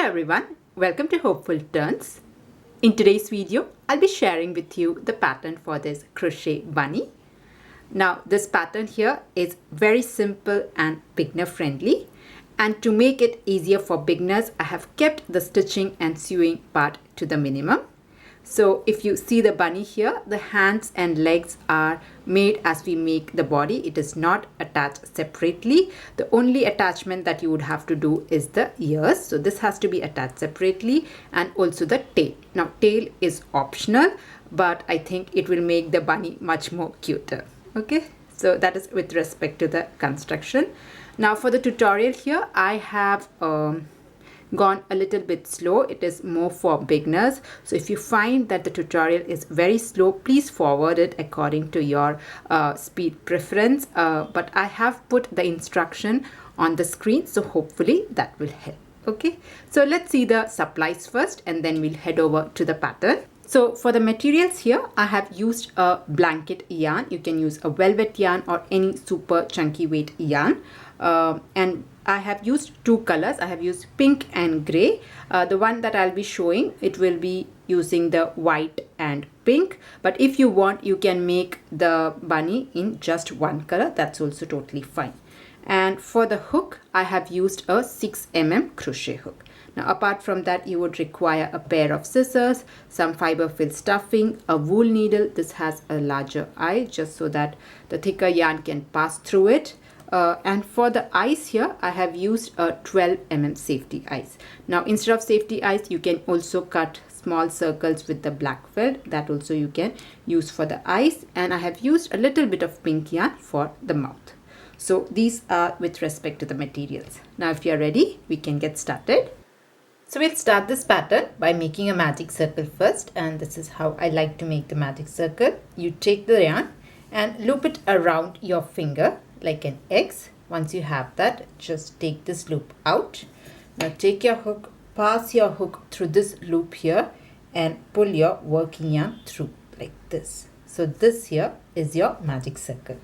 Hello everyone, welcome to Hopeful Turns. In today's video, I'll be sharing with you the pattern for this crochet bunny. Now this pattern here is very simple and beginner friendly, and to make it easier for beginners, I have kept the stitching and sewing part to the minimum. So if you see the bunny here, the hands and legs are made as we make the body. It is not attached separately. The only attachment that you would have to do is the ears. So this has to be attached separately, and also the tail. Now tail is optional, but I think it will make the bunny much more cuter. Okay, so that is with respect to the construction. Now for the tutorial here, I have gone a little bit slow. It is more for beginners, so if you find that the tutorial is very slow, please forward it according to your speed preference, but I have put the instruction on the screen, so hopefully that will help. Okay, so let's see the supplies first and then we'll head over to the pattern. So for the materials here, I have used a blanket yarn. You can use a velvet yarn or any super chunky weight yarn, and I have used two colors. I have used pink and gray. The one that I'll be showing, it will be using the white and pink, but if you want, you can make the bunny in just one color. That's also totally fine. And for the hook, I have used a 6 mm crochet hook. Now apart from that, you would require a pair of scissors, some fiber fill stuffing, a wool needle. This has a larger eye just so that the thicker yarn can pass through it. And for the eyes here, I have used a 12 mm safety eyes. Now instead of safety eyes, you can also cut small circles with the black felt. That also you can use for the eyes. And I have used a little bit of pink yarn for the mouth. So these are with respect to the materials. Now if you are ready, we can get started. So we'll start this pattern by making a magic circle first, and this is how I like to make the magic circle. You take the yarn and loop it around your finger like an X. Once you have that, just take this loop out. Now take your hook, pass your hook through this loop here and pull your working yarn through like this. So this here is your magic circle.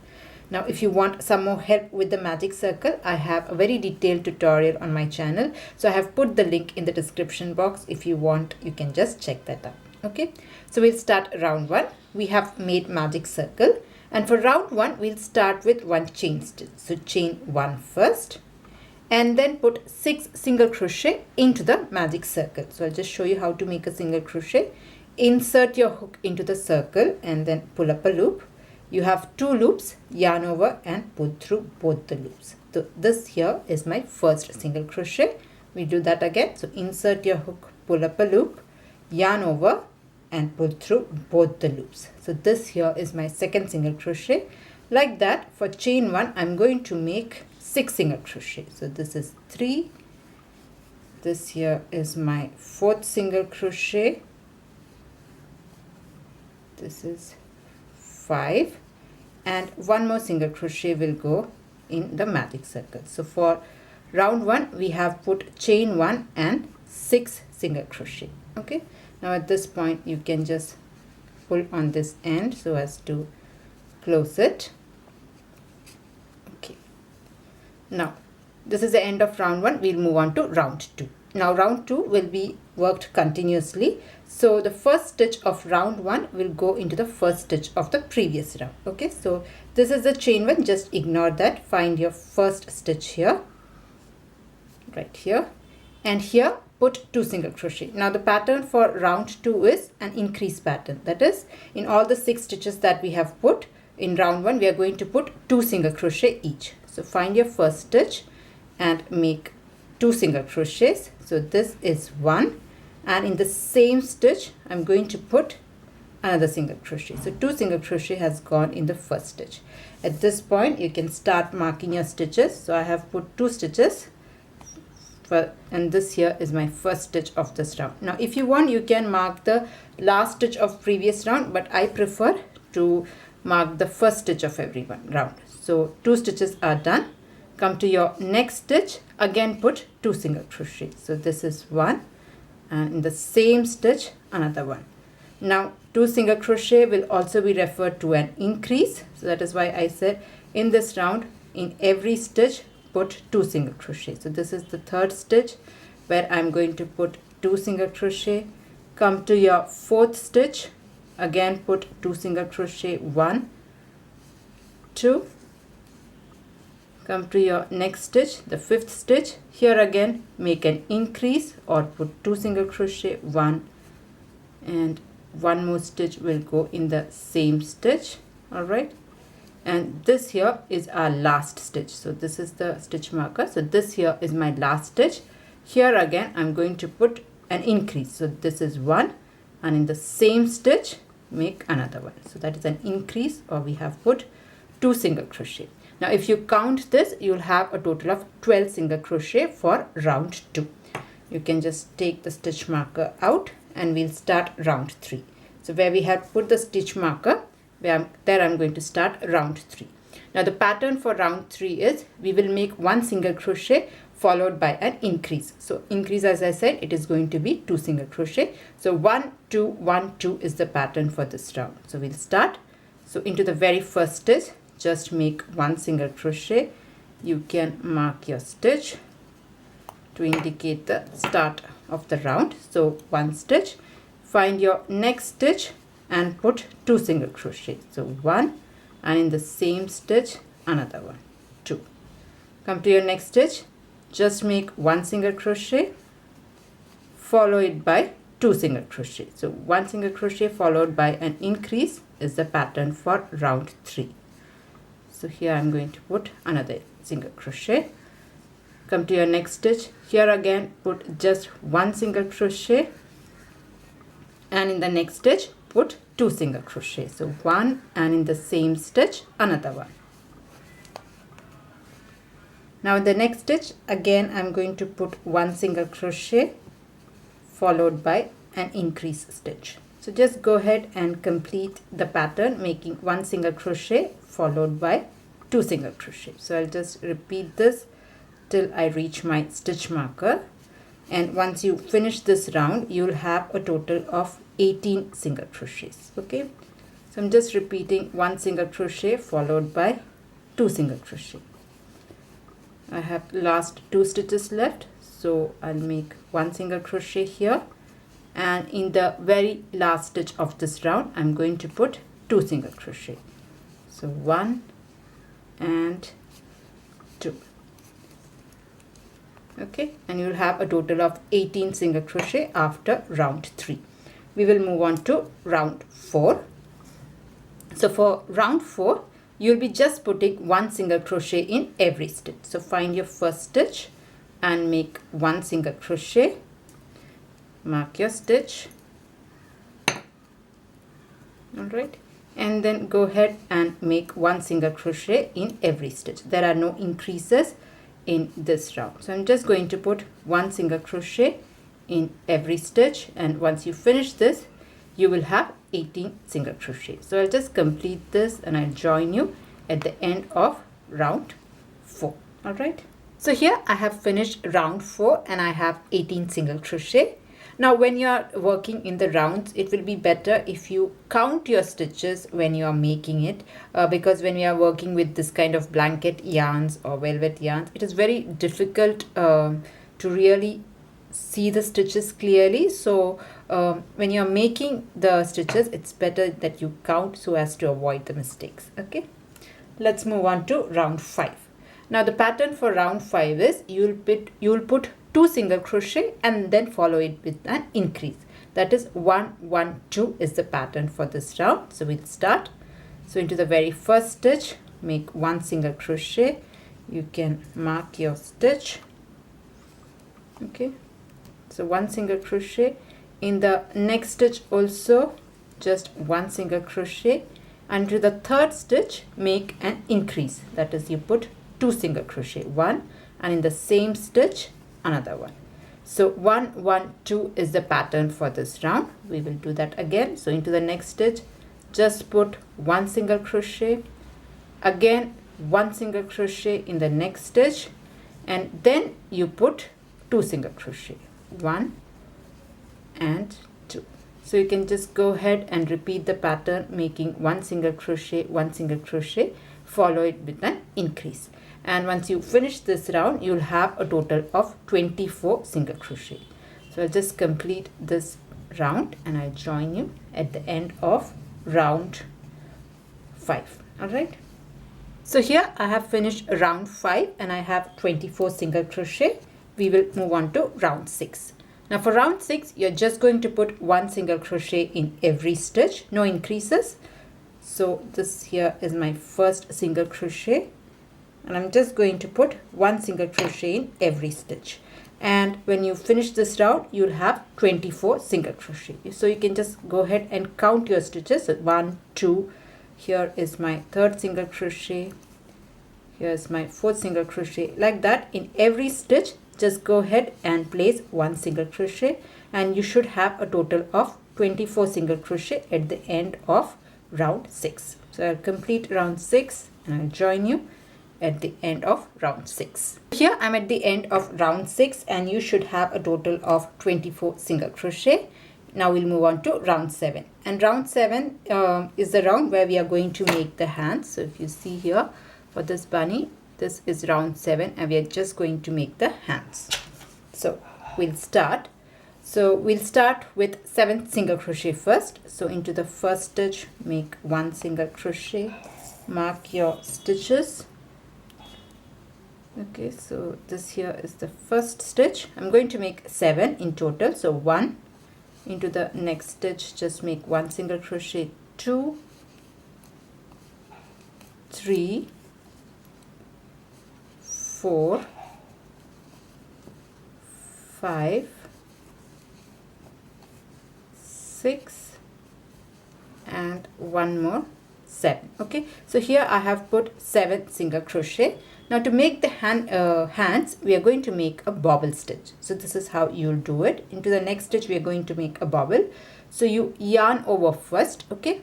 Now if you want some more help with the magic circle, I have a very detailed tutorial on my channel. So I have put the link in the description box. If you want, you can just check that out. Okay, so we'll start round 1. We have made magic circle, and for round 1, we'll start with 1 chain stitch. So chain 1 first, and then put 6 single crochet into the magic circle. So I'll just show you how to make a single crochet. Insert your hook into the circle and then pull up a loop. You have 2 loops, yarn over and pull through both the loops. So this here is my first single crochet. We do that again. So insert your hook, pull up a loop, yarn over and pull through both the loops. So this here is my second single crochet. Like that, for chain 1, I'm going to make 6 single crochet. So this is 3. This here is my 4th single crochet. This is 5, and 1 more single crochet will go in the magic circle. So for round 1, we have put chain 1 and 6 single crochet. Okay, now at this point you can just pull on this end so as to close it. Okay, now this is the end of round 1. We'll move on to round 2. Now round 2 will be worked continuously. So the first stitch of round 1 will go into the first stitch of the previous round. Okay, so this is the chain 1. Just ignore that. Find your first stitch here, right here, and here put 2 single crochet. Now the pattern for round 2 is an increase pattern. That is, in all the 6 stitches that we have put in round 1, we are going to put 2 single crochet each. So find your first stitch and make 2 single crochets. So this is 1, and in the same stitch I'm going to put another single crochet. So 2 single crochet has gone in the first stitch. At this point you can start marking your stitches. So I have put 2 stitches and this here is my first stitch of this round. Now if you want, you can mark the last stitch of previous round, but I prefer to mark the first stitch of every round. So 2 stitches are done. Come to your next stitch, again put 2 single crochet. So this is 1, and in the same stitch another 1. Now 2 single crochet will also be referred to an increase. So that is why I said in this round, in every stitch put 2 single crochet. So this is the third stitch, where I'm going to put 2 single crochet. Come to your 4th stitch, again put 2 single crochet, 1, 2. Come to your next stitch, the 5th stitch. Here again make an increase or put 2 single crochet, 1, and one more stitch will go in the same stitch. All right, and this here is our last stitch. So this is the stitch marker. So this here is my last stitch. Here again I'm going to put an increase. So this is 1, and in the same stitch make another one. So that is an increase, or we have put 2 single crochet. Now if you count this, you'll have a total of 12 single crochet for round 2. You can just take the stitch marker out and we'll start round 3. So where we have put the stitch marker, there I'm going to start round 3. Now the pattern for round 3 is we will make 1 single crochet followed by an increase. So increase, as I said, it is going to be 2 single crochet. So 1, 2, 1, 2 is the pattern for this round. So we'll start. So into the very first stitch, just make 1 single crochet. You can mark your stitch to indicate the start of the round. So 1 stitch, find your next stitch and put 2 single crochet. So 1, and in the same stitch another one, 2. Come to your next stitch, just make 1 single crochet, follow it by 2 single crochet. So 1 single crochet followed by an increase is the pattern for round 3. So here I'm going to put another single crochet. Come to your next stitch. Here again put just 1 single crochet, and in the next stitch put 2 single crochet. So 1, and in the same stitch another one. Now in the next stitch again I'm going to put 1 single crochet followed by an increase stitch. So just go ahead and complete the pattern making 1 single crochet followed by 2 single crochet. So I'll just repeat this till I reach my stitch marker, and once you finish this round you'll have a total of 18 single crochets. Okay, so I'm just repeating 1 single crochet followed by 2 single crochet. I have last 2 stitches left, so I'll make 1 single crochet here, and in the very last stitch of this round I'm going to put 2 single crochet. So 1 and 2. Okay, and you'll have a total of 18 single crochet after round 3. We will move on to round 4. So for round 4 you'll be just putting 1 single crochet in every stitch. So find your first stitch and make 1 single crochet, mark your stitch, all right, and then go ahead and make 1 single crochet in every stitch. There are no increases in this round. So I'm just going to put 1 single crochet in every stitch, and once you finish this you will have 18 single crochet. So I'll just complete this and I'll join you at the end of round 4. All right, so here I have finished round 4 and I have 18 single crochet. Now when you are working in the rounds, it will be better if you count your stitches when you are making it, because when we are working with this kind of blanket yarns or velvet yarns, it is very difficult to really see the stitches clearly. So when you are making the stitches, it's better that you count so as to avoid the mistakes. Okay, let's move on to round 5. Now the pattern for round 5 is you'll put 2 single crochet and then follow it with an increase. That is 1, 1, 2 is the pattern for this round. So we'll start. So into the very first stitch make 1 single crochet. You can mark your stitch. Okay, so 1 single crochet. In the next stitch also just 1 single crochet, and to the third stitch make an increase. That is, you put 2 single crochet, 1, and in the same stitch another one. So 1, 1, 2 is the pattern for this round. We will do that again. So into the next stitch just put 1 single crochet, again 1 single crochet in the next stitch, and then you put 2 single crochet, 1 and 2. So you can just go ahead and repeat the pattern making 1 single crochet, 1 single crochet, follow it with an increase. and once you finish this round, you'll have a total of 24 single crochet. So I'll just complete this round and I'll join you at the end of round 5. Alright, so here I have finished round 5 and I have 24 single crochet. We will move on to round 6. Now for round 6, you're just going to put 1 single crochet in every stitch, no increases. So this here is my first single crochet, and I'm just going to put 1 single crochet in every stitch. And when you finish this round, you'll have 24 single crochet. So you can just go ahead and count your stitches. 1, 2, here is my 3rd single crochet, here's my 4th single crochet. Like that, in every stitch, just go ahead and place 1 single crochet, and you should have a total of 24 single crochet at the end of round 6. So I'll complete round 6 and I'll join you at the end of round 6. Here I'm at the end of round 6 and you should have a total of 24 single crochet. Now we'll move on to round 7, and round 7 is the round where we are going to make the hands. So if you see here for this bunny, this is round 7 and we are just going to make the hands. So we'll start. So we'll start with 7 single crochet first. So into the first stitch, make 1 single crochet, mark your stitches. Okay, so this here is the first stitch. I'm going to make 7 in total. So 1, into the next stitch, just make 1 single crochet, 2, 3, 4, 5, 6, and 1 more, 7. Okay, so here I have put 7 single crochet. Now to make the hands, we are going to make a bobble stitch. So this is how you'll do it. Into the next stitch, we are going to make a bobble. So you yarn over first, okay,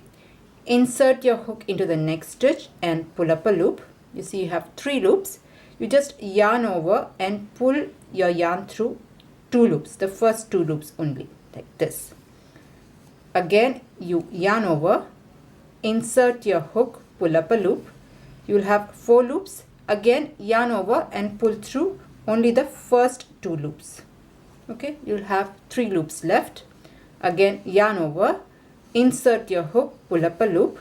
insert your hook into the next stitch and pull up a loop. You see you have 3 loops. You just yarn over and pull your yarn through 2 loops, the first 2 loops only, like this. Again, you yarn over, insert your hook, pull up a loop. You will have 4 loops. Again, yarn over and pull through only the first 2 loops. Okay, you'll have 3 loops left. Again, yarn over, insert your hook, pull up a loop,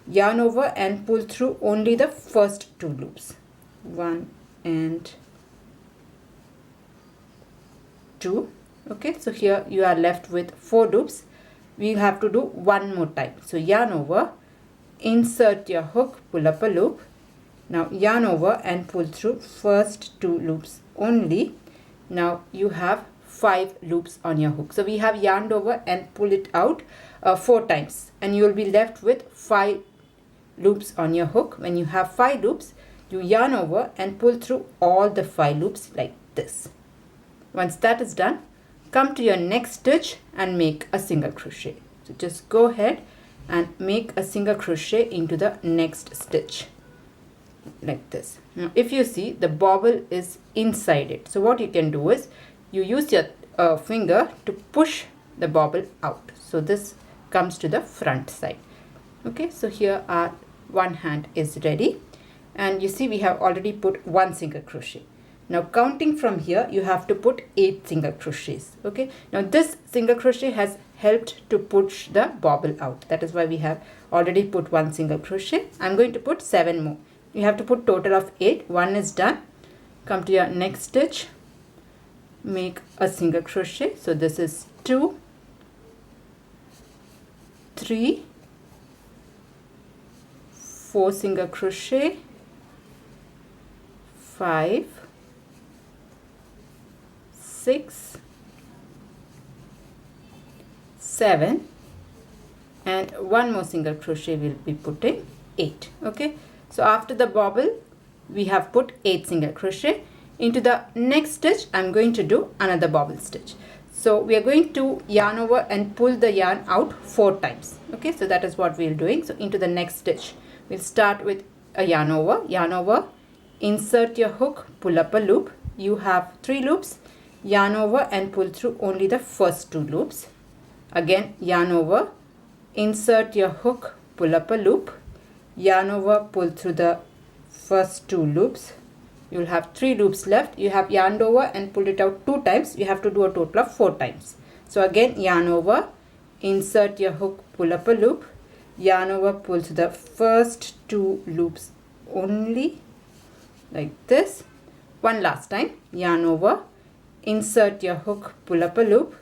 yarn over and pull through only the first 2 loops. 1 and 2. Okay, so here you are left with 4 loops. We have to do 1 more time. So yarn over, insert your hook, pull up a loop. Now yarn over and pull through first 2 loops only. Now you have 5 loops on your hook. So we have yarned over and pull it out 4 times, and you will be left with 5 loops on your hook. When you have 5 loops, you yarn over and pull through all the 5 loops like this. Once that is done, come to your next stitch and make a single crochet. So just go ahead and make a single crochet into the next stitch like this. Now if you see, the bobble is inside it. So what you can do is you use your finger to push the bobble out. So this comes to the front side. Okay, so here our one hand is ready, and you see we have already put 1 single crochet. Now counting from here, you have to put 8 single crochets. Okay, now this single crochet has helped to push the bobble out. That is why we have already put 1 single crochet. I'm going to put 7 more. You have to put total of 8. 1 is done. Come to your next stitch, make a single crochet. So this is 2, 3, 4 single crochet, 5, 6, 7, and 1 more single crochet will be putting 8. Okay, so after the bobble we have put 8 single crochet. Into the next stitch I'm going to do another bobble stitch. So we are going to yarn over and pull the yarn out 4 times. Okay, so that is what we're doing. So into the next stitch we'll start with a yarn over, insert your hook, pull up a loop. You have 3 loops. Yarn over and pull through only the first 2 loops. Again, yarn over, insert your hook, pull up a loop, yarn over, pull through the first 2 loops. You'll have 3 loops left. You have yarned over and pulled it out 2 times. You have to do a total of 4 times. So again, yarn over, insert your hook, pull up a loop, yarn over, pull to the first 2 loops only, like this. One last time, yarn over, insert your hook, pull up a loop,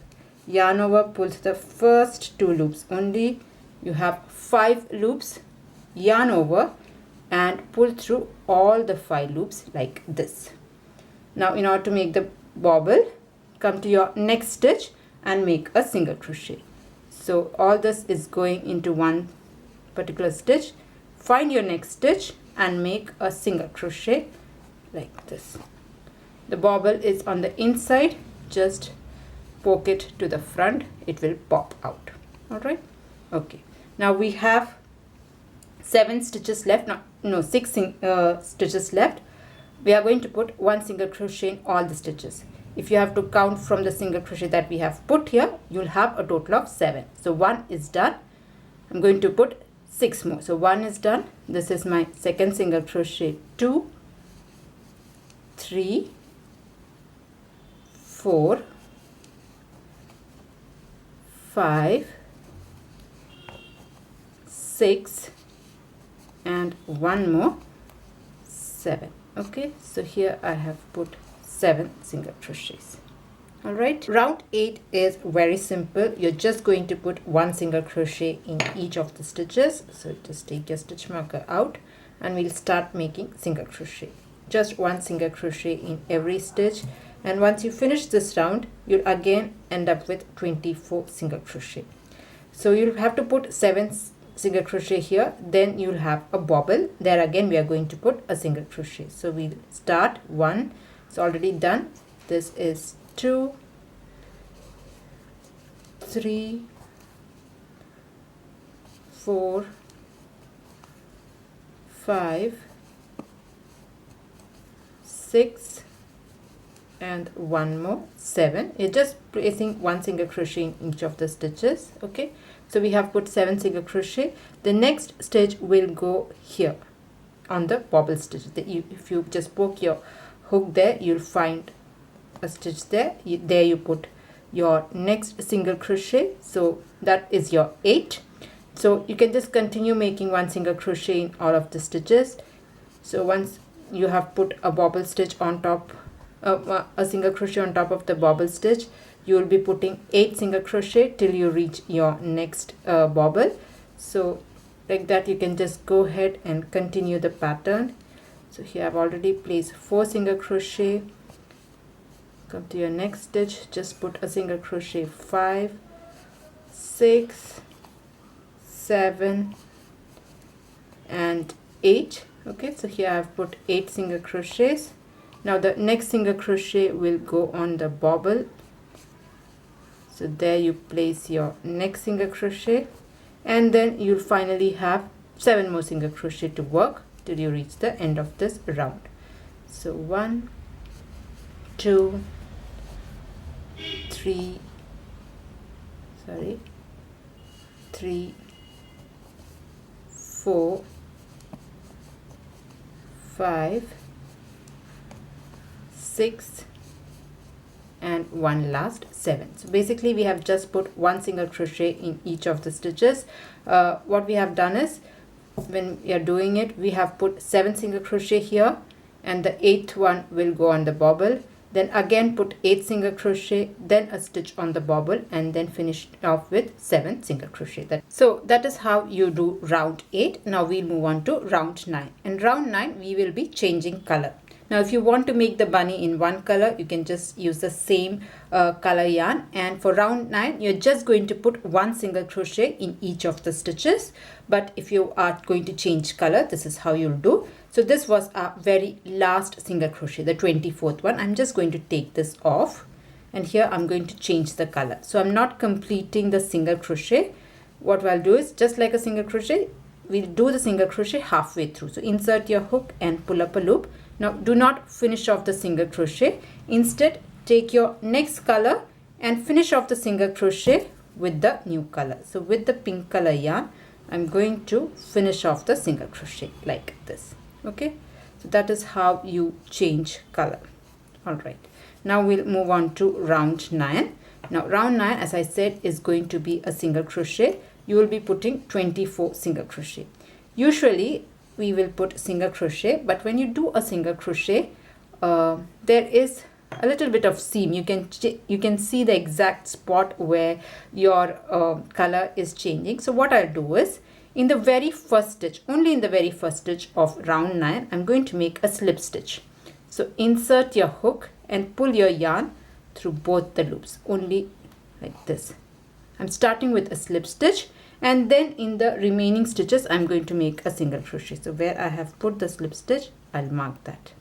yarn over, pull to the first 2 loops only. You have 5 loops, yarn over and pull through all the 5 loops like this. Now in order to make the bobble, come to your next stitch and make a single crochet. So all this is going into one particular stitch. Find your next stitch and make a single crochet like this. The bobble is on the inside, just poke it to the front, it will pop out. Alright, okay. Now we have 7 stitches left, no 6 stitches left. We are going to put 1 single crochet in all the stitches. If you have to count from the single crochet that we have put here, you'll have a total of 7. So 1 is done. I'm going to put 6 more. So 1 is done. This is my second single crochet. 2, 3, 4, 5, 6, and 1 more, 7. Okay, so here I have put 7 single crochets. Alright, round 8 is very simple. You're just going to put 1 single crochet in each of the stitches. So just take your stitch marker out and we'll start making single crochet. Just 1 single crochet in every stitch, and once you finish this round, you'll again end up with 24 single crochet. So you'll have to put 7 single crochet here, then you'll have a bobble. There again we are going to put a single crochet. So we'll start 1, it's already done. This is 2, 3, 4, 5, 6, and 1 more, 7. You're just placing 1 single crochet in each of the stitches. Okay, so we have put 7 single crochet. The next stitch will go here on the bobble stitch. If you just poke your hook there, you'll find a stitch there. There you put your next single crochet. So that is your 8. So you can just continue making 1 single crochet in all of the stitches. So once you have put a bobble stitch on top, a single crochet on top of the bobble stitch, you will be putting 8 single crochet till you reach your next bobble. So like that you can just go ahead and continue the pattern. So here I've already placed 4 single crochet. Come to your next stitch, just put a single crochet, 5, 6, 7, and 8. Okay, so here I've put 8 single crochets. Now the next single crochet will go on the bobble. So there you place your next single crochet, and then you'll finally have 7 more single crochet to work till you reach the end of this round. So 1, 2, 3, 4, 5, 6, and 1 last, 7. So basically we have just put 1 single crochet in each of the stitches. What we have done is, when we are doing it, we have put 7 single crochet here, and the 8th one will go on the bobble. Then again put 8 single crochet, then a stitch on the bobble, and then finish off with 7 single crochet. So that is how you do round 8. Now we'll move on to round 9. In round 9 we will be changing color. Now if you want to make the bunny in one color, you can just use the same color yarn, and for round 9 you're just going to put 1 single crochet in each of the stitches. But if you are going to change color, this is how you'll do. So this was our very last single crochet, the 24th one. I'm just going to take this off, and here I'm going to change the color. So I'm not completing the single crochet. What I'll do is, just like a single crochet, we'll do the single crochet halfway through. So insert your hook and pull up a loop. Now do not finish off the single crochet. Instead, take your next color and finish off the single crochet with the new color. So with the pink color yarn, I'm going to finish off the single crochet like this. Okay, So that is how you change color. All right, now we'll move on to round 9. Now round 9, as I said, is going to be a single crochet. You will be putting 24 single crochet. Usually we will put single crochet, but when you do a single crochet, there is a little bit of seam. You can see the exact spot where your color is changing. So what I'll do is, in the very first stitch, only in the very first stitch of round 9, I'm going to make a slip stitch. So insert your hook and pull your yarn through both the loops, only like this. I'm starting with a slip stitch, and then in the remaining stitches I'm going to make a single crochet. So where I have put the slip stitch, I'll mark that,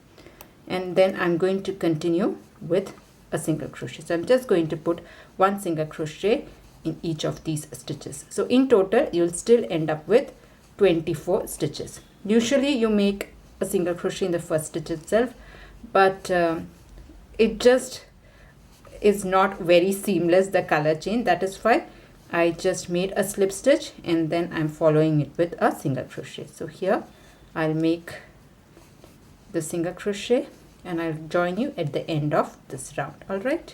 and then I'm going to continue with a single crochet. So I'm just going to put one single crochet in each of these stitches. So in total you'll still end up with 24 stitches. Usually you make a single crochet in the first stitch itself, but it just is not very seamless, the color change. That is why I just made a slip stitch and then I'm following it with a single crochet. So here I'll make the single crochet and I'll join you at the end of this round. All right,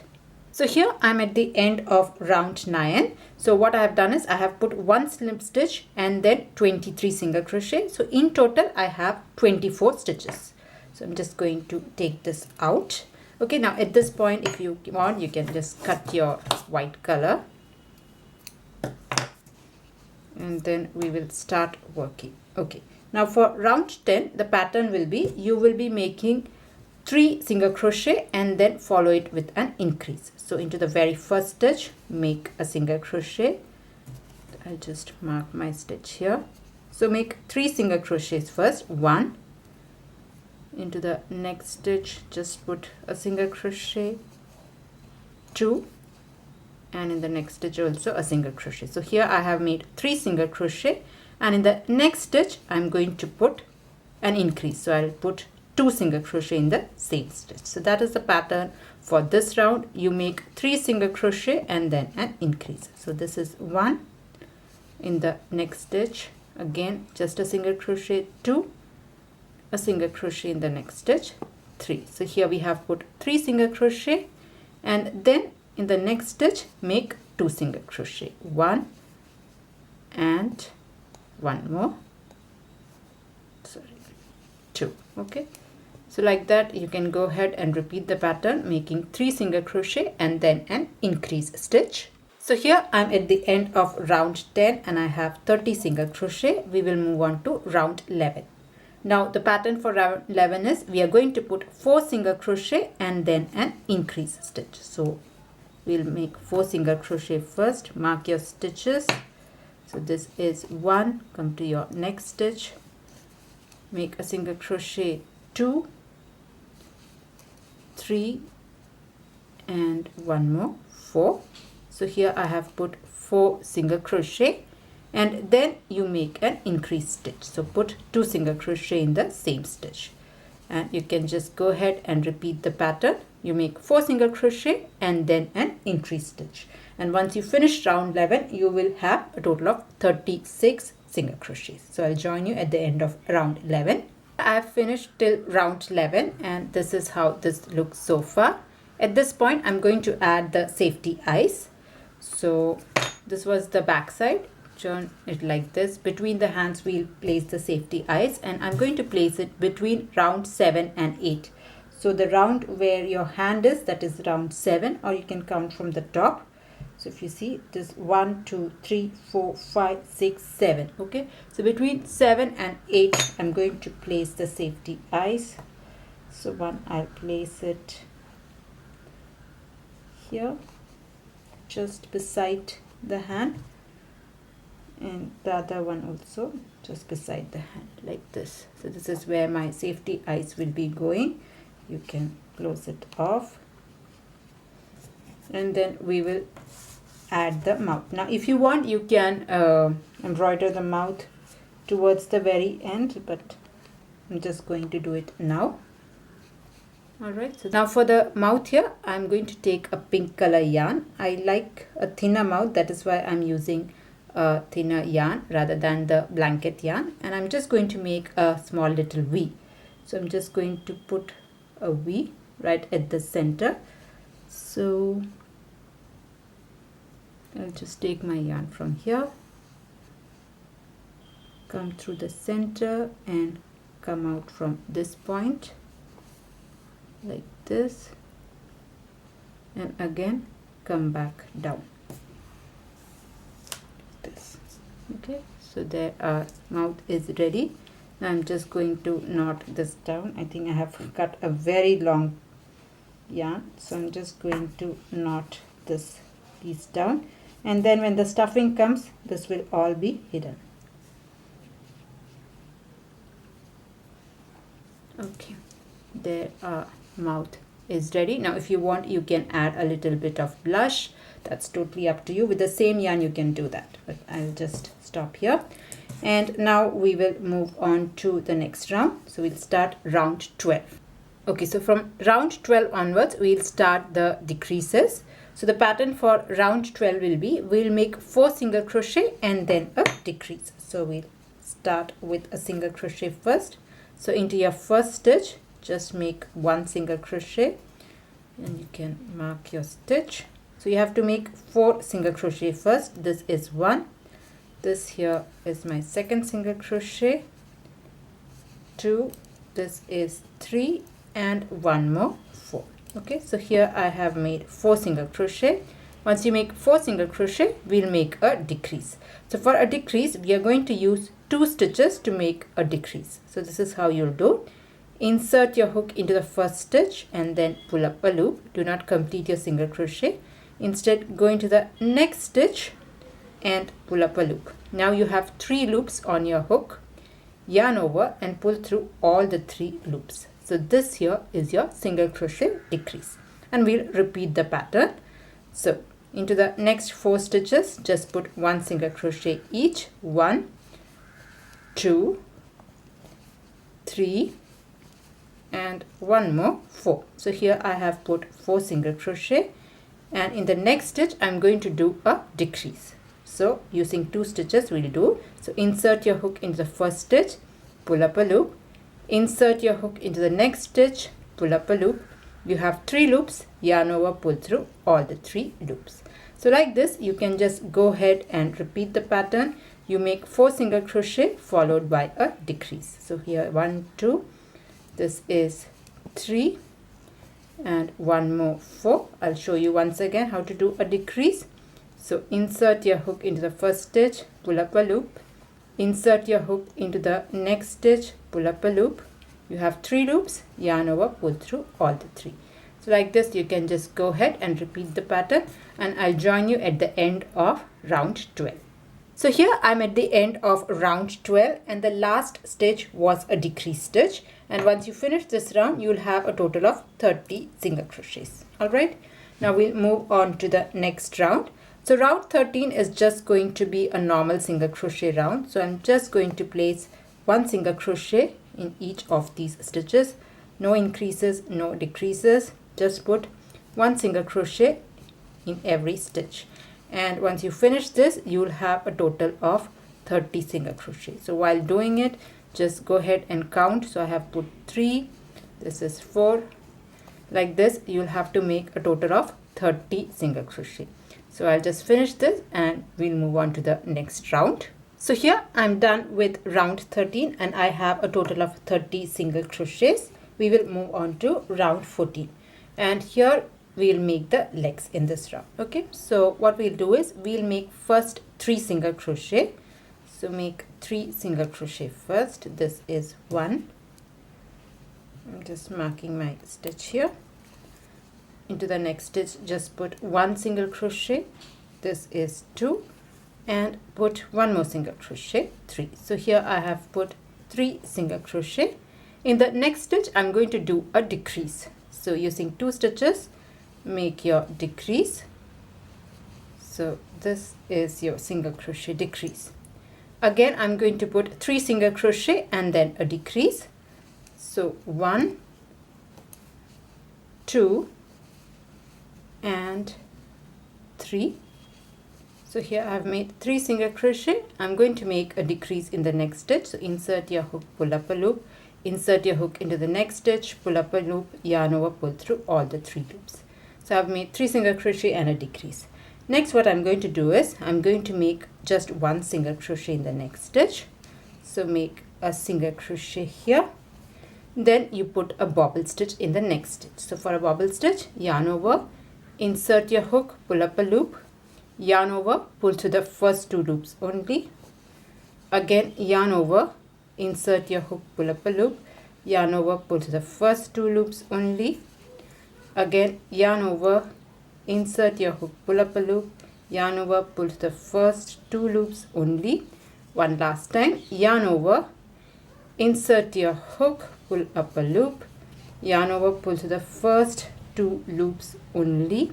so here I'm at the end of round 9. So what I have done is I have put one slip stitch and then 23 single crochet. So in total I have 24 stitches. So I'm just going to take this out. Okay, now at this point, if you want, you can just cut your white color and then we will start working. Okay, now for round 10, the pattern will be, you will be making 3 single crochet and then follow it with an increase. So into the very first stitch, make a single crochet. I'll just mark my stitch here. So make 3 single crochets first. 1. Into the next stitch, just put a single crochet. 2. And in the next stitch also a single crochet. So here I have made 3 single crochet, and in the next stitch I'm going to put an increase. So I'll put 2 single crochet in the same stitch. So that is the pattern for this round. You make 3 single crochet and then an increase. So this is 1. In the next stitch, again just a single crochet. 2, a single crochet in the next stitch. 3. So here we have put 3 single crochet, and then in the next stitch make 2 single crochet. 1 and 1 more. 2. Okay, so like that you can go ahead and repeat the pattern, making 3 single crochet and then an increase stitch. So here I'm at the end of round 10 and I have 30 single crochet. We will move on to round 11. Now the pattern for round 11 is, we are going to put 4 single crochet and then an increase stitch. So we'll make 4 single crochet first. Mark your stitches. So this is 1. Come to your next stitch, make a single crochet. 2, 3, and 1 more. 4. So here I have put 4 single crochet, and then you make an increase stitch. So put 2 single crochet in the same stitch, and you can just go ahead and repeat the pattern. You make 4 single crochet and then an increase stitch, and once you finish round 11 you will have a total of 36 single crochets. So I'll join you at the end of round 11. I have finished till round 11 and this is how this looks so far. At this point I'm going to add the safety eyes. So this was the back side. Turn it like this. Between the hands we'll place the safety eyes, and I'm going to place it between round 7 and 8. So the round where your hand is, that is round 7, or you can count from the top. So if you see, this 1, 2, 3, 4, 5, 6, 7. Okay, so between 7 and 8 I'm going to place the safety eyes. So one, I'll place it here just beside the hand, and the other one also just beside the hand, like this. So this is where my safety eyes will be going. You can close it off, and then we will add the mouth. Now if you want, you can embroider the mouth towards the very end, but I'm just going to do it now. Alright, so now for the mouth here, I'm going to take a pink color yarn. I like a thinner mouth, that is why I'm using a thinner yarn rather than the blanket yarn, and I'm just going to make a small little V. So I'm just going to put a V right at the center. So I'll just take my yarn from here, come through the center and come out from this point like this, and again come back down this. Okay, so there our mouth is ready. Now I'm just going to knot this down. I think I have cut a very long yarn, so I'm just going to knot this piece down, and then when the stuffing comes, this will all be hidden. Okay, there our mouth is ready. Now if you want, you can add a little bit of blush. That's totally up to you. With the same yarn you can do that, but I'll just stop here. And now we will move on to the next round. So we'll start round 12. Okay, so from round 12 onwards, we'll start the decreases. So the pattern for round 12 will be, we'll make 4 single crochet and then a decrease. So we'll start with a single crochet first. So into your first stitch, just make 1 single crochet, and you can mark your stitch. So you have to make 4 single crochet first. This is 1. This here is my second single crochet, 2, this is 3, and 1 more, 4. Okay, so here I have made 4 single crochet. Once you make 4 single crochet, we'll make a decrease. So for a decrease, we are going to use 2 stitches to make a decrease. So this is how you'll do. Insert your hook into the first stitch and then pull up a loop. Do not complete your single crochet. Instead, go into the next stitch and pull up a loop. Now you have 3 loops on your hook. Yarn over and pull through all the 3 loops. So this here is your single crochet decrease, and we'll repeat the pattern. So into the next 4 stitches, just put 1 single crochet each. 1, 2, 3, and 1 more, 4. So here I have put 4 single crochet, and in the next stitch I'm going to do a decrease. So using 2 stitches we'll do. So insert your hook into the first stitch, pull up a loop, insert your hook into the next stitch, pull up a loop. You have 3 loops, yarn over, pull through all the 3 loops. So like this, you can just go ahead and repeat the pattern. You make 4 single crochet followed by a decrease. So here 1, 2, this is 3, and 1 more, 4. I'll show you once again how to do a decrease. So insert your hook into the first stitch, pull up a loop, insert your hook into the next stitch, pull up a loop. You have 3 loops, yarn over, pull through all the 3. So like this, you can just go ahead and repeat the pattern, and I'll join you at the end of round 12. So here I'm at the end of round 12, and the last stitch was a decrease stitch. And once you finish this round, you'll have a total of 30 single crochets. Alright, now we'll move on to the next round. So round 13 is just going to be a normal single crochet round. So I'm just going to place 1 single crochet in each of these stitches. No increases, no decreases. Just put 1 single crochet in every stitch. And once you finish this, you'll have a total of 30 single crochet. So while doing it, just go ahead and count. So I have put 3, this is 4. Like this, you'll have to make a total of 30 single crochet. So I'll just finish this and we'll move on to the next round. So here I'm done with round 13, and I have a total of 30 single crochets. We will move on to round 14, and here we'll make the legs in this round. Okay, so what we'll do is we'll make first 3 single crochet. So make 3 single crochet first. This is 1. I'm just marking my stitch here. Into the next stitch, just put 1 single crochet. This is 2, and put 1 more single crochet, 3. So here I have put 3 single crochet. In the next stitch, I'm going to do a decrease. So using 2 stitches, make your decrease. So this is your single crochet decrease. Again, I'm going to put 3 single crochet and then a decrease. So 1, 2, and 3. So here I have made 3 single crochet. I'm going to make a decrease in the next stitch. So insert your hook, pull up a loop, insert your hook into the next stitch, pull up a loop, yarn over, pull through all the 3 loops. So I've made 3 single crochet and a decrease. Next, what I'm going to do is I'm going to make just 1 single crochet in the next stitch. So make a single crochet here. Then you put a bobble stitch in the next stitch. So for a bobble stitch, yarn over, insert your hook, pull up a loop, yarn over, pull through the first 2 loops only. Again, yarn over, insert your hook, pull up a loop, yarn over, pull through the first 2 loops only. Again, yarn over, insert your hook, pull up a loop, yarn over, pull through the first 2 loops only. One last time, yarn over, insert your hook, pull up a loop, yarn over, pull through the first 2 loops only,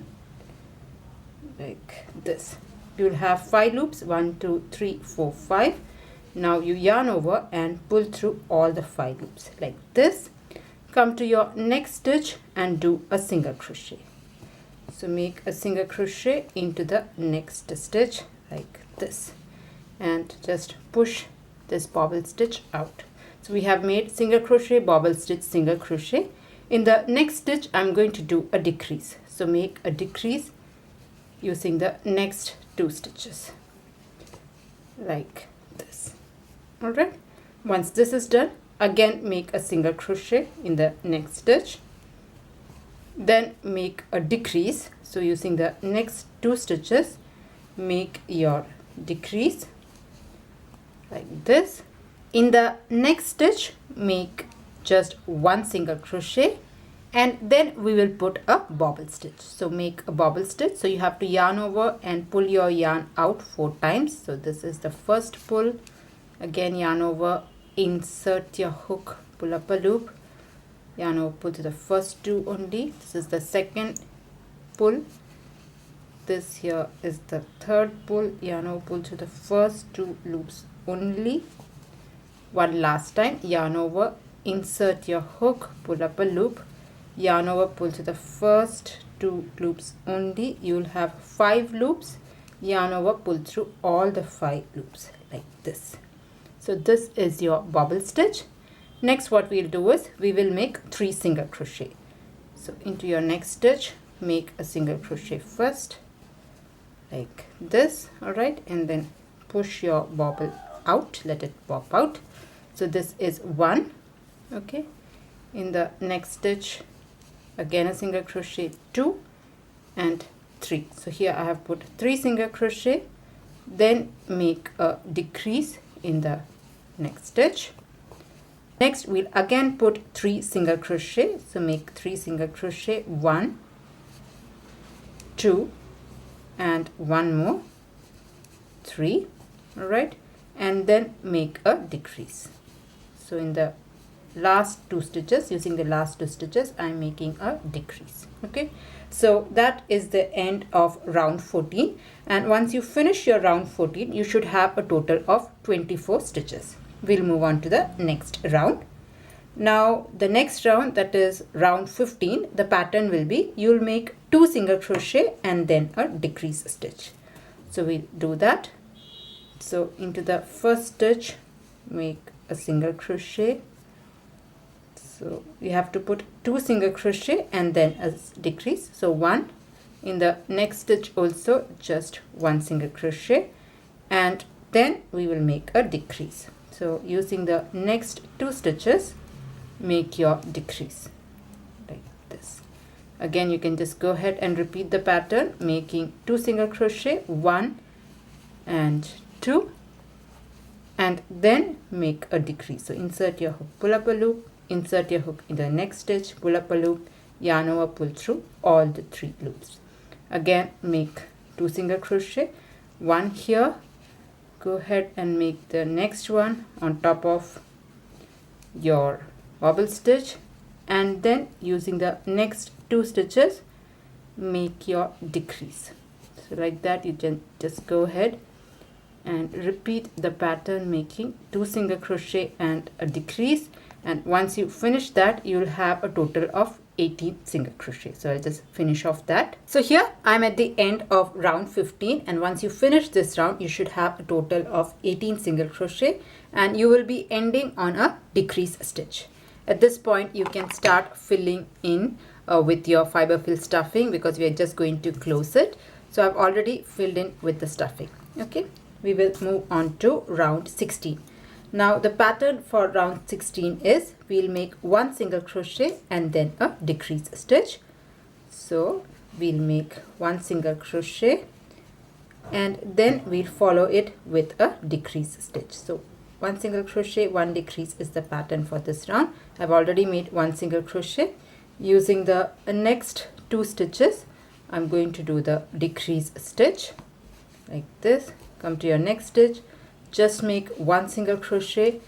like this. You will have 5 loops, 1 2 3 4 5. Now you yarn over and pull through all the 5 loops like this. Come to your next stitch and do a single crochet. So make a single crochet into the next stitch like this, and just push this bobble stitch out. So we have made single crochet, bobble stitch, single crochet. In the next stitch, I'm going to do a decrease. So make a decrease using the next 2 stitches like this. Alright, once this is done, again make a single crochet in the next stitch. Then make a decrease. So using the next 2 stitches, make your decrease like this. In the next stitch, make just 1 single crochet, and then we will put a bobble stitch. So make a bobble stitch. So you have to yarn over and pull your yarn out 4 times. So this is the first pull. Again, yarn over, insert your hook, pull up a loop, yarn over, pull to the first 2 only. This is the second pull. This here is the third pull, yarn over, pull to the first 2 loops only. One last time, yarn over, insert your hook, pull up a loop, yarn over, pull to the first 2 loops only. You will have 5 loops, yarn over, pull through all the 5 loops like this. So this is your bobble stitch. Next, what we'll do is we will make 3 single crochet. So into your next stitch, make a single crochet first like this. Alright, and then push your bobble out, let it pop out. So this is 1. Okay, in the next stitch, again a single crochet, 2 and 3. So here I have put 3 single crochet. Then make a decrease in the next stitch. Next, we'll again put 3 single crochet. So make 3 single crochet, 1 2 and 1 more, 3. All right, and then make a decrease. So in the last 2 stitches, using the last 2 stitches, I'm making a decrease. Okay, so that is the end of round 14, and once you finish your round 14, you should have a total of 24 stitches. We'll move on to the next round. Now the next round, that is round 15, the pattern will be you'll make 2 single crochet and then a decrease stitch. So we'll do that. So into the first stitch, make a single crochet. So you have to put 2 single crochet and then a decrease. So 1. In the next stitch also just 1 single crochet, and then we will make a decrease. So using the next 2 stitches, make your decrease like this. Again, you can just go ahead and repeat the pattern, making 2 single crochet, 1 and 2, and then make a decrease. So insert your hook, pull up a loop, insert your hook in the next stitch, pull up a loop, yarn over, pull through all the 3 loops. Again, make 2 single crochet, 1 here, go ahead and make the next one on top of your bobble stitch, and then using the next 2 stitches, make your decrease. So like that, you can just go ahead and repeat the pattern, making 2 single crochet and a decrease, and once you finish that, you will have a total of 18 single crochet. So I'll just finish off that. So here I'm at the end of round 15, and once you finish this round, you should have a total of 18 single crochet, and you will be ending on a decrease stitch. At this point you can start filling in with your fiber fill stuffing, because we are just going to close it. So I've already filled in with the stuffing. Okay, we will move on to round 16. Now the pattern for round 16 is we'll make one single crochet and then a decrease stitch. So we'll make one single crochet and then we'll follow it with a decrease stitch. So one single crochet, one decrease is the pattern for this round. I've already made one single crochet. Using the next 2 stitches, I'm going to do the decrease stitch like this. Come to your next stitch, just make one single crochet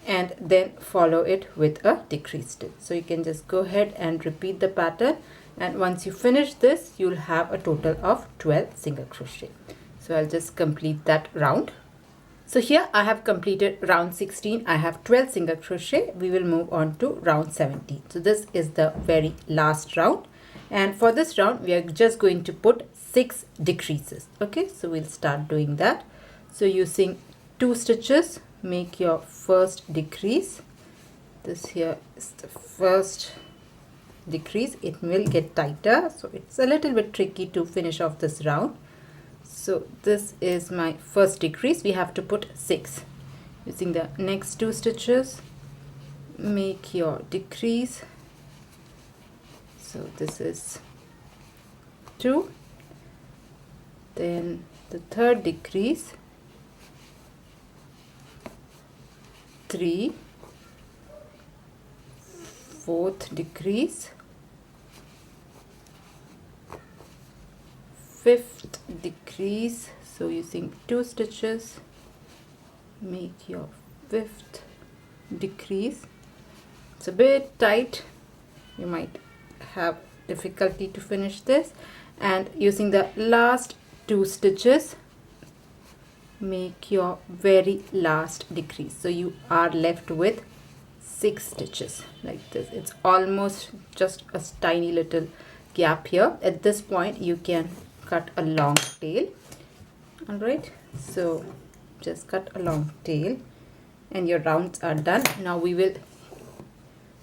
and then follow it with a decrease stitch. So you can just go ahead and repeat the pattern, and once you finish this you'll have a total of 12 single crochet. So I'll just complete that round. So here I have completed round 16. I have 12 single crochet. We will move on to round 17. So this is the very last round, and for this round we are just going to put 6 decreases. Okay, so we'll start doing that. So using 2 stitches, make your first decrease. This here is the first decrease. It will get tighter, so it's a little bit tricky to finish off this round. So this is my first decrease. We have to put 6. Using the next 2 stitches, make your decrease. So this is 2. Then the third decrease, 3, fourth decrease, fifth decrease. So using 2 stitches, make your 5th decrease. It's a bit tight, you might have difficulty to finish this, and using the last 2 stitches, make your very last decrease. So you are left with 6 stitches like this. It's almost just a tiny little gap here. At this point you can cut a long tail. All right, so just cut a long tail and your rounds are done. Now we will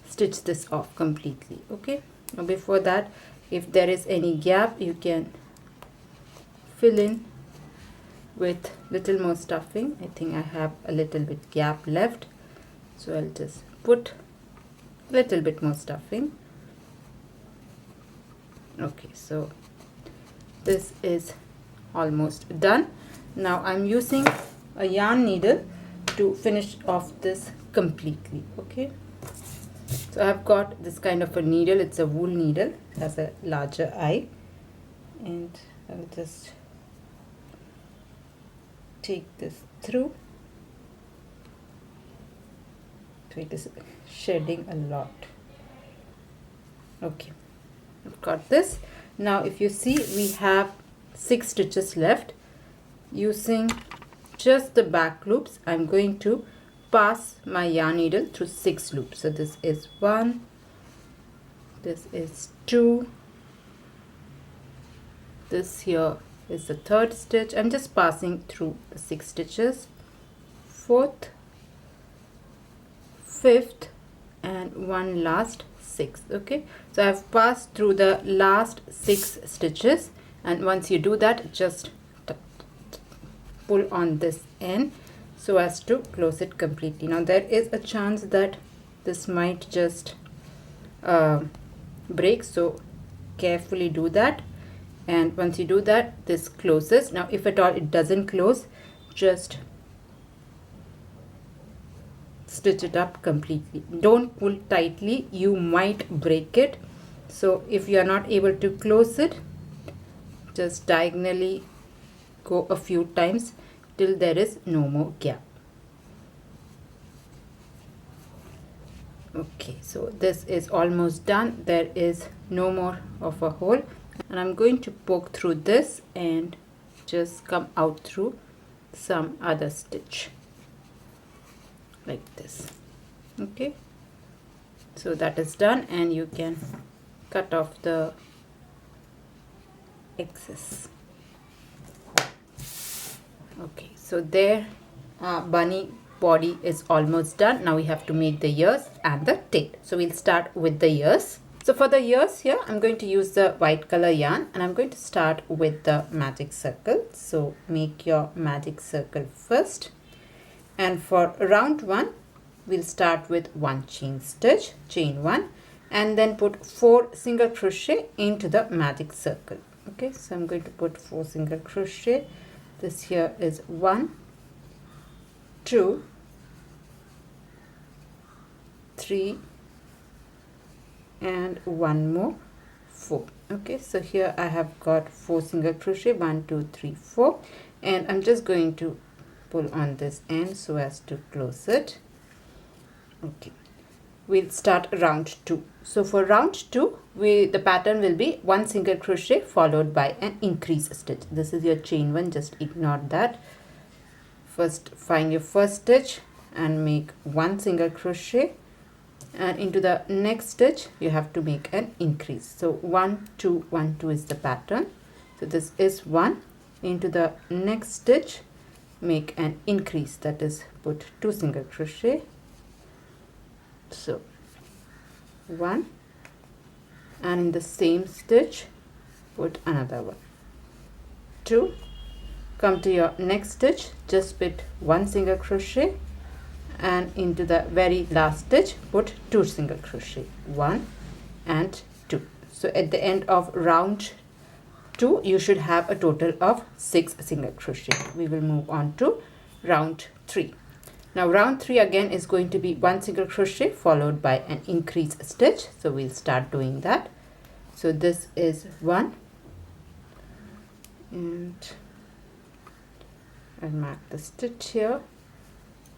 stitch this off completely. Okay, now before that, if there is any gap, you can fill in with little more stuffing. I think I have a little bit gap left, so I'll just put a little bit more stuffing. Okay, so this is almost done. Now I'm using a yarn needle to finish off this completely. Okay, so I've got this kind of a needle. It's a wool needle, it has a larger eye, and I'll just take this through. So it is shedding a lot. Okay, I've got this. Now if you see, we have 6 stitches left. Using just the back loops, I'm going to pass my yarn needle through 6 loops. So this is 1, this is 2, this here is the 3rd stitch. I'm just passing through 6 stitches, 4th, 5th, and one last 6th. Okay, so I've passed through the last 6 stitches, and once you do that, just pull on this end so as to close it completely. Now there is a chance that this might just break, so carefully do that, and once you do that, this closes. Now if at all it doesn't close, just stitch it up completely. Don't pull tightly, you might break it. So if you are not able to close it, just diagonally go a few times till there is no more gap. Okay, so this is almost done. There is no more of a hole, and I'm going to poke through this and just come out through some other stitch like this. Okay, so that is done, and you can cut off the excess. Okay, so there Bunny body is almost done. Now we have to make the ears and the tail. So we'll start with the ears. So for the ears here, I'm going to use the white color yarn and I'm going to start with the magic circle. So make your magic circle first. And for round 1, we'll start with 1 chain stitch, chain 1, and then put 4 single crochet into the magic circle. Okay, so I'm going to put 4 single crochet. This here is 1, 2, 3, and 1 more, 4. Okay, so here I have got 4 single crochet, 1, 2, 3, 4, and I'm just going to pull on this end so as to close it. Okay, we'll start round 2. So for round 2, the pattern will be 1 single crochet followed by an increase stitch. This is your chain 1, just ignore that. First find your first stitch and make 1 single crochet, and into the next stitch you have to make an increase. So 1 2 1 2 is the pattern. So this is 1. Into the next stitch make an increase, that is put 2 single crochet. So 1, and in the same stitch put another 1, 2. Come to your next stitch, just put 1 single crochet, and into the very last stitch put 2 single crochet, 1 and 2. So at the end of round 2 you should have a total of 6 single crochet. We will move on to round 3. Now round 3 again is going to be 1 single crochet followed by an increase stitch. So we'll start doing that. So this is 1, and I'll mark the stitch here.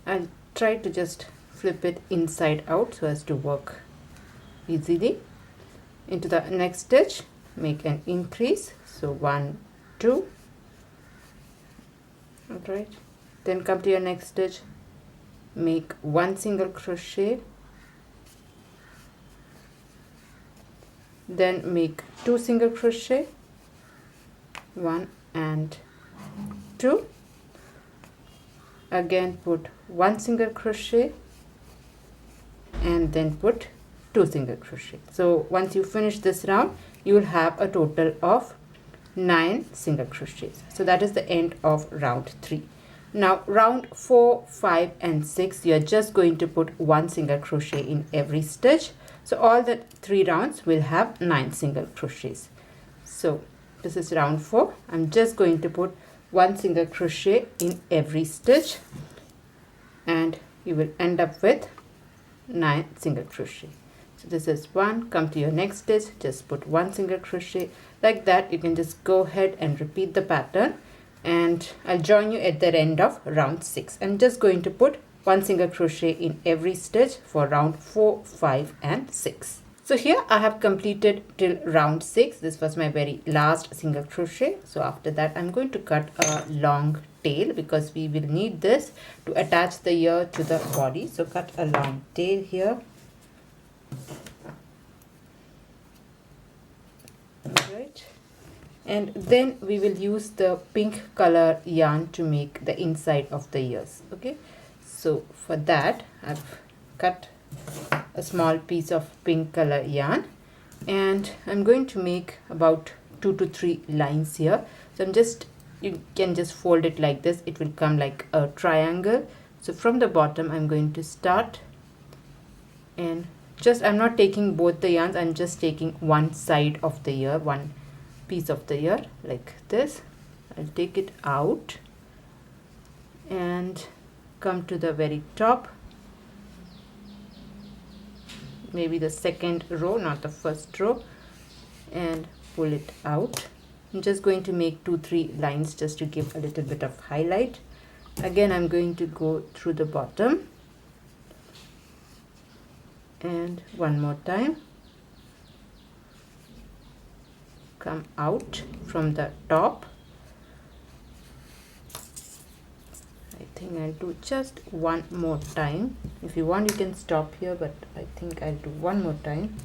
I'll try to just flip it inside out so as to work easily. Into the next stitch make an increase, so 1 2. All right, then come to your next stitch, make 1 single crochet, then make 2 single crochet, 1 and 2. Again put 1 single crochet and then put 2 single crochet. So once you finish this round you will have a total of 9 single crochets. So that is the end of round 3. Now round 4, 5 and 6 you are just going to put 1 single crochet in every stitch. So all the 3 rounds will have 9 single crochets. So this is round 4. I'm just going to put 1 single crochet in every stitch and you will end up with 9 single crochet. So this is 1. Come to your next stitch, just put 1 single crochet. Like that you can just go ahead and repeat the pattern, and I'll join you at the end of round 6. I'm just going to put 1 single crochet in every stitch for round 4, 5 and 6. So here I have completed till round 6. This was my very last single crochet. So after that I'm going to cut a long tail because we will need this to attach the ear to the body. So cut a long tail here. Alright. And then we will use the pink color yarn to make the inside of the ears. Okay. So for that I've cut a small piece of pink color yarn and I'm going to make about 2 to 3 lines here. So you can just fold it like this, it will come like a triangle. So from the bottom I'm going to start, and I'm not taking both the yarns, I'm just taking one side of the ear, one piece of the ear like this. I'll take it out and come to the very top, maybe the second row, not the first row, and pull it out. I'm just going to make 2-3 lines just to give a little bit of highlight. Again I'm going to go through the bottom and one more time come out from the top. I think I'll do just one more time. If you want you can stop here, but I think I'll do one more time.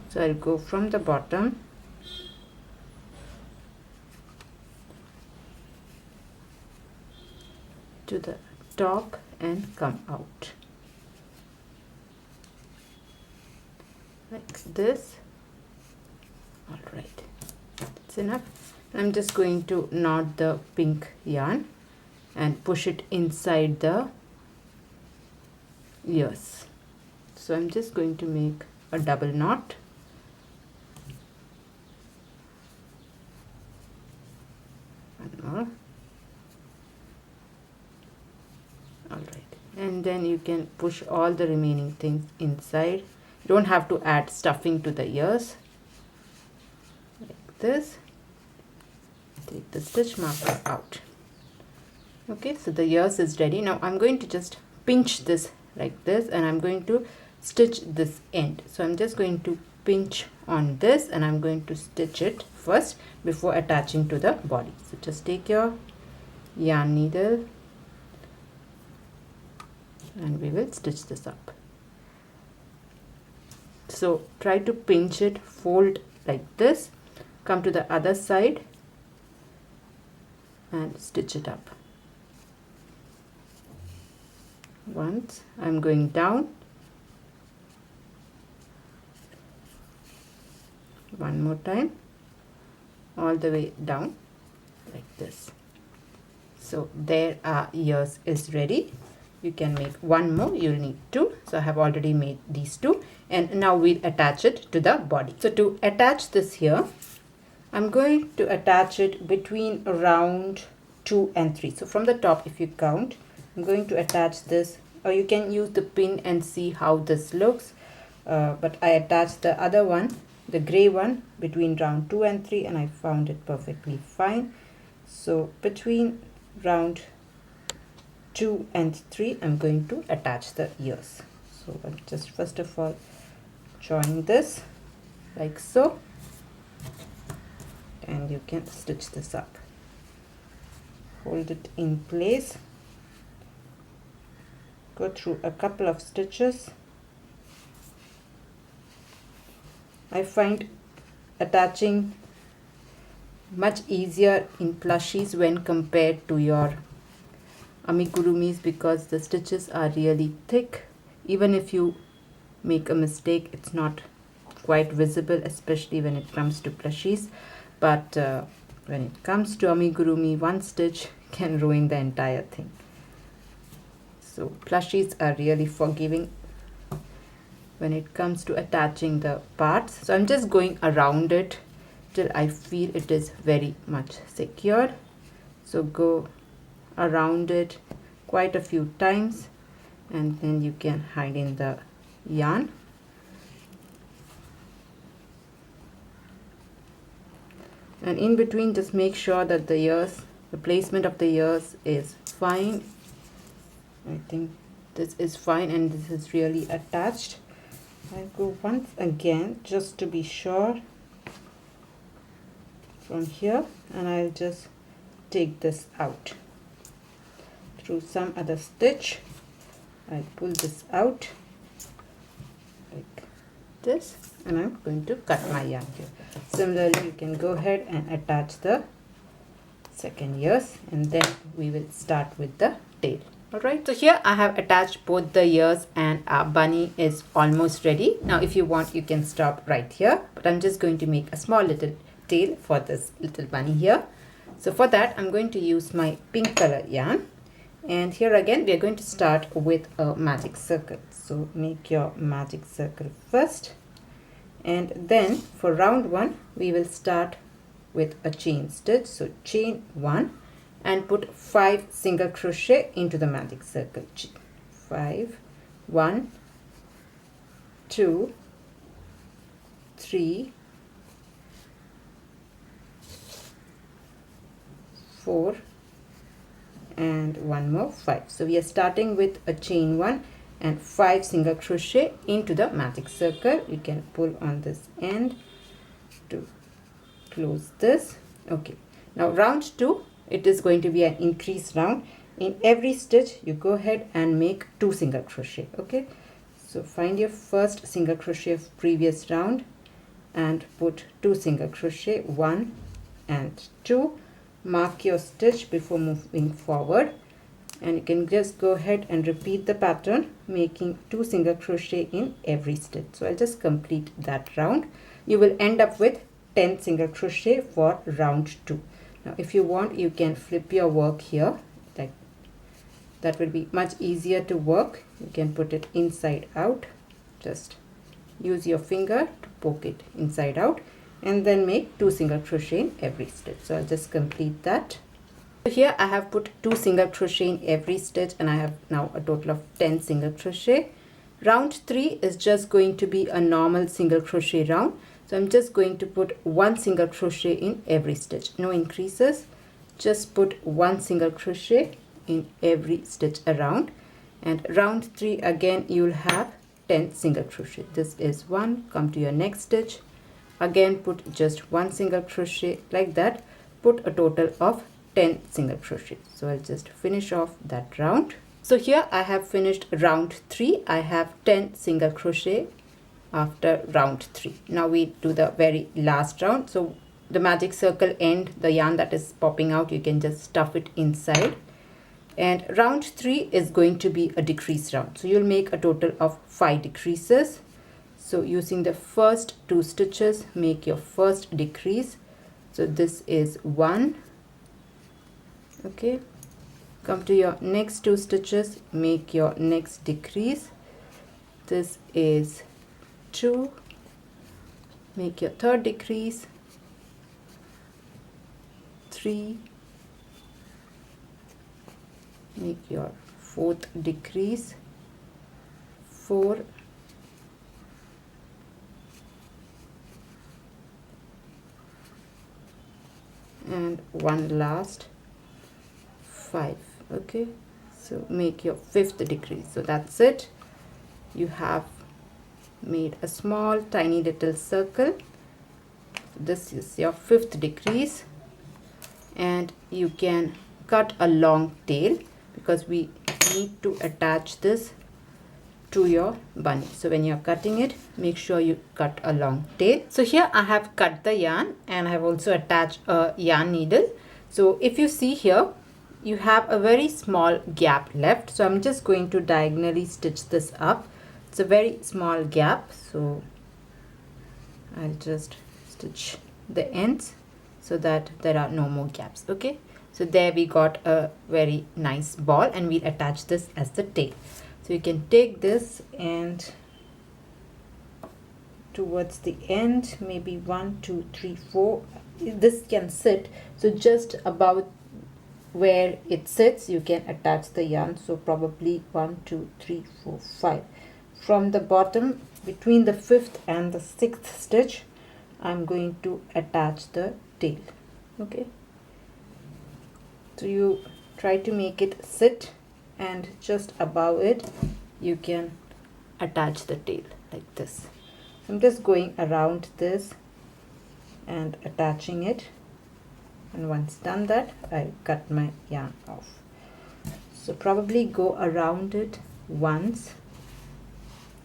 So I'll go from the bottom to the top and come out like this. All right, that's enough. I'm just going to knot the pink yarn and push it inside the ears. So I'm just going to make a double knot. One more. All right, and then you can push all the remaining things inside. You don't have to add stuffing to the ears. Like this. Take the stitch marker out. Okay, so the ears is ready. Now I'm going to just pinch this like this, and I'm going to stitch this end. So I'm just going to pinch on this, and I'm going to stitch it first before attaching to the body. So just take your yarn needle and we will stitch this up. So try to pinch it, fold like this, come to the other side and stitch it up. Once I'm going down, one more time, all the way down like this. So there our ears is ready. You can make one more, you'll need two. So I have already made these two, and now we'll attach it to the body. So to attach this here, I'm going to attach it between round 2 and 3. So from the top, if you count, I'm going to attach this, or you can use the pin and see how this looks, but I attached the other one, the gray one, between round 2 and 3, and I found it perfectly fine. So between round 2 and 3, I'm going to attach the ears. So I'll just first of all join this like so, and you can stitch this up. Hold it in place, go through a couple of stitches. I find attaching much easier in plushies when compared to your amigurumis, because the stitches are really thick. Even if you make a mistake, it's not quite visible, especially when it comes to plushies. But when it comes to amigurumi, one stitch can ruin the entire thing. So plushies are really forgiving when it comes to attaching the parts. So I'm just going around it till I feel it is very much secured. So go around it quite a few times, and then you can hide in the yarn. And in between, just make sure that the ears, the placement of the ears is fine. I think this is fine, and this is really attached. I go once again just to be sure from here, and I'll just take this out through some other stitch. I'll pull this out like this, and I'm going to cut my yarn here. Similarly, you can go ahead and attach the second ears, and then we will start with the tail. Alright, so here I have attached both the ears, and our bunny is almost ready. Now if you want, you can stop right here, but I'm just going to make a small little tail for this little bunny here. So for that, I'm going to use my pink color yarn, and here again we are going to start with a magic circle. So make your magic circle first, and then for round 1 we will start with a chain stitch. So chain 1 and put 5 single crochet into the magic circle. 5, 1, 2, 3, 4, and one more 5. So we are starting with a chain 1 and 5 single crochet into the magic circle. You can pull on this end to close this. Okay, now round 2, it is going to be an increase round. In every stitch you go ahead and make 2 single crochet. Okay, so find your first single crochet of previous round and put 2 single crochet, 1 and 2. Mark your stitch before moving forward, and you can just go ahead and repeat the pattern, making 2 single crochet in every stitch. So I'll just complete that round. You will end up with 10 single crochet for round 2. Now if you want, you can flip your work here, like that will be much easier to work. You can put it inside out, just use your finger to poke it inside out, and then make 2 single crochet in every stitch. So I'll just complete that. So here I have put 2 single crochet in every stitch, and I have now a total of 10 single crochet. Round 3 is just going to be a normal single crochet round. So I'm just going to put 1 single crochet in every stitch, no increases. Just put 1 single crochet in every stitch around, and round 3 again you'll have 10 single crochet. This is 1. Come to your next stitch, again put just 1 single crochet, like that. Put a total of 10 single crochet. So I'll just finish off that round. So here I have finished round 3. I have 10 single crochet after round 3. Now we do the very last round. So the magic circle end, the yarn that is popping out, you can just stuff it inside. And round 3 is going to be a decrease round. So you'll make a total of 5 decreases. So using the first 2 stitches, make your first decrease. So this is 1. Okay, come to your next 2 stitches, make your next decrease. This is 2. Make your third decrease, 3. Make your fourth decrease, 4. And one last 5. Okay, so make your 5th decrease. So that's it. You have made a small tiny little circle. This is your 5th decrease, and you can cut a long tail because we need to attach this to your bunny. So when you're cutting it, make sure you cut a long tail. So here I have cut the yarn, and I have also attached a yarn needle. So if you see here, you have a very small gap left. So I'm just going to diagonally stitch this up. It's a very small gap, so I'll just stitch the ends so that there are no more gaps. Okay, so there we got a very nice ball, and we'll attach this as the tail. So you can take this and towards the end, maybe 1, 2, 3, 4, this can sit. So just about where it sits, you can attach the yarn. So probably 1, 2, 3, 4, 5. From the bottom, between the 5th and the 6th stitch, I'm going to attach the tail. Okay, so you try to make it sit, and just above it you can attach the tail like this. I'm just going around this and attaching it, and once done that, I cut my yarn off. So probably go around it once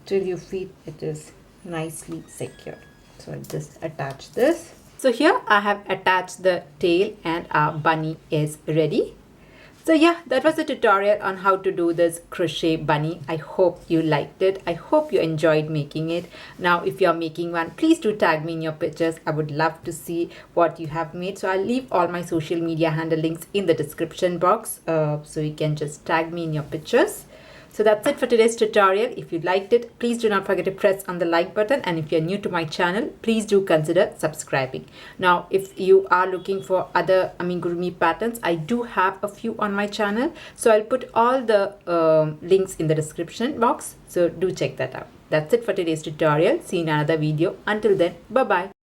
till you feel it is nicely secured. So I'll just attach this. So here I have attached the tail, and our bunny is ready. So yeah, that was a tutorial on how to do this crochet bunny. I hope you liked it. I hope you enjoyed making it. Now if you're making one, please do tag me in your pictures. I would love to see what you have made. So I'll leave all my social media handle links in the description box, so you can just tag me in your pictures. So that's it for today's tutorial. If you liked it, please do not forget to press on the like button, and if you're new to my channel, please do consider subscribing. Now if you are looking for other amigurumi patterns, I do have a few on my channel, so I'll put all the links in the description box, so do check that out. That's it for today's tutorial. See you in another video. Until then, bye bye.